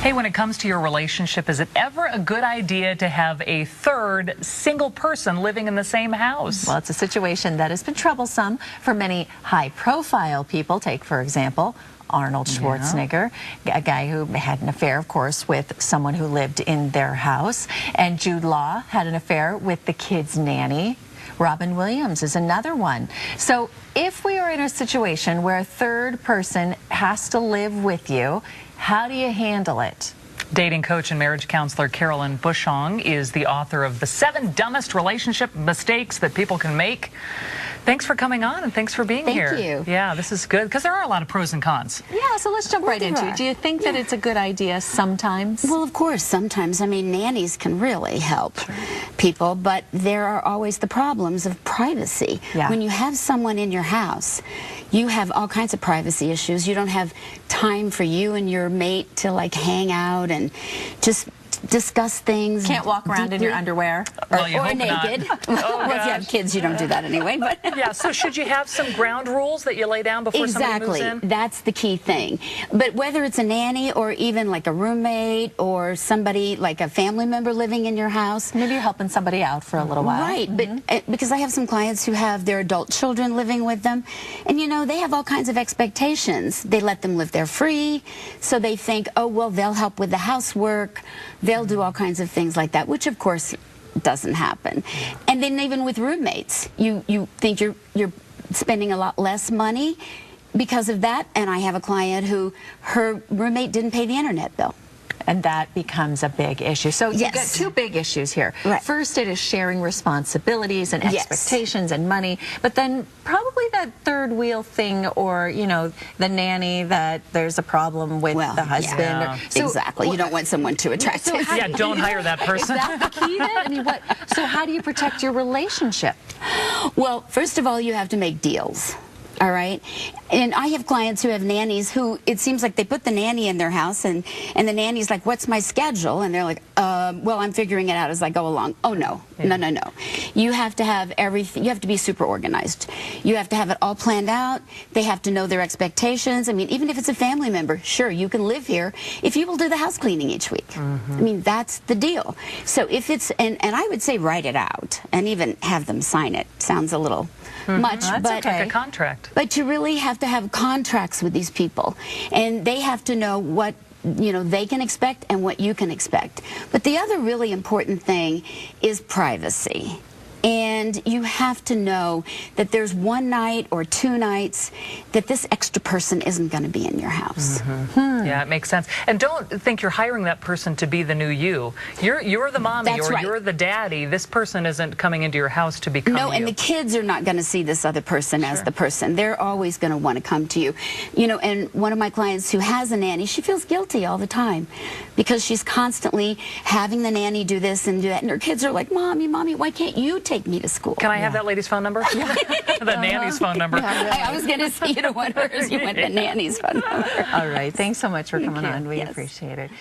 Hey, when it comes to your relationship, is it ever a good idea to have a third single person living in the same house? Well, it's a situation that has been troublesome for many high-profile people. Take, for example, Arnold Schwarzenegger, a guy who had an affair, of course, with someone who lived in their house. And Jude Law had an affair with the kid's nanny. Robin Williams is another one. So if we are in a situation where a third person has to live with you, how do you handle it? Dating coach and marriage counselor Carolyn Bushong is the author of The 7 Dumbest Relationship Mistakes That People Can Make. Thanks for coming on and thanks for being here. Thank you. Yeah, this is good because there are a lot of pros and cons. Yeah, so let's jump right into it. Do you think that it's a good idea sometimes? Well, of course, sometimes. I mean, nannies can really help people, but there are always the problems of privacy. Yeah. When you have someone in your house, you have all kinds of privacy issues. You don't have time for you and your mate to like hang out and just discuss things. Can't walk around in your underwear Well, or naked. Well, if you have kids, you don't do that anyway. But yeah, so should you have some ground rules that you lay down before somebody moves in? That's the key thing. But whether it's a nanny or even like a roommate or somebody like a family member living in your house. Maybe you're helping somebody out for a little while. Right, but because I have some clients who have their adult children living with them, and you know, they have all kinds of expectations. They let them live there free, so they think, oh, well, they'll help with the housework. They'll do all kinds of things like that, which of course doesn't happen. And then even with roommates, you think you're spending a lot less money because of that. And I have a client who her roommate didn't pay the internet bill. And that becomes a big issue. So you've got two big issues here. Right. First, it is sharing responsibilities and expectations and money. But then probably that third wheel thing, or, you know, the nanny, that there's a problem with the husband. Yeah. So, exactly. You don't want someone too attractive. Yeah, don't hire that person. Is that the key then? I mean, so how do you protect your relationship? Well, first of all, you have to make deals. All right. And I have clients who have nannies who it seems like they put the nanny in their house and the nanny's like, what's my schedule? And they're like, well, I'm figuring it out as I go along. Oh, no. No. You have to have everything. You have to be super organized. You have to have it all planned out. They have to know their expectations. I mean, even if it's a family member, sure, you can live here if you will do the house cleaning each week. I mean, that's the deal. So if it's, and I would say write it out and even have them sign it. Sounds a little much, That's but like a contract. But you really have to have contracts with these people, and they have to know what they can expect and what you can expect. But the other really important thing is privacy. And you have to know that there's one night or 2 nights that this extra person isn't going to be in your house. Yeah, it makes sense. And don't think you're hiring that person to be the new you. You're the mommy. That's right. You're the daddy. This person isn't coming into your house to become No, you. and the kids are not going to see this other person as the person. They're always going to want to come to you. You know, and one of my clients who has a nanny, she feels guilty all the time because she's constantly having the nanny do this and do that. And her kids are like, Mommy, why can't you take me to school? Can I have that lady's phone number? The nanny's phone number. I was going to say you don't want hers, you want the nanny's phone number. All right. Thanks so much for coming on. We Yes. appreciate it.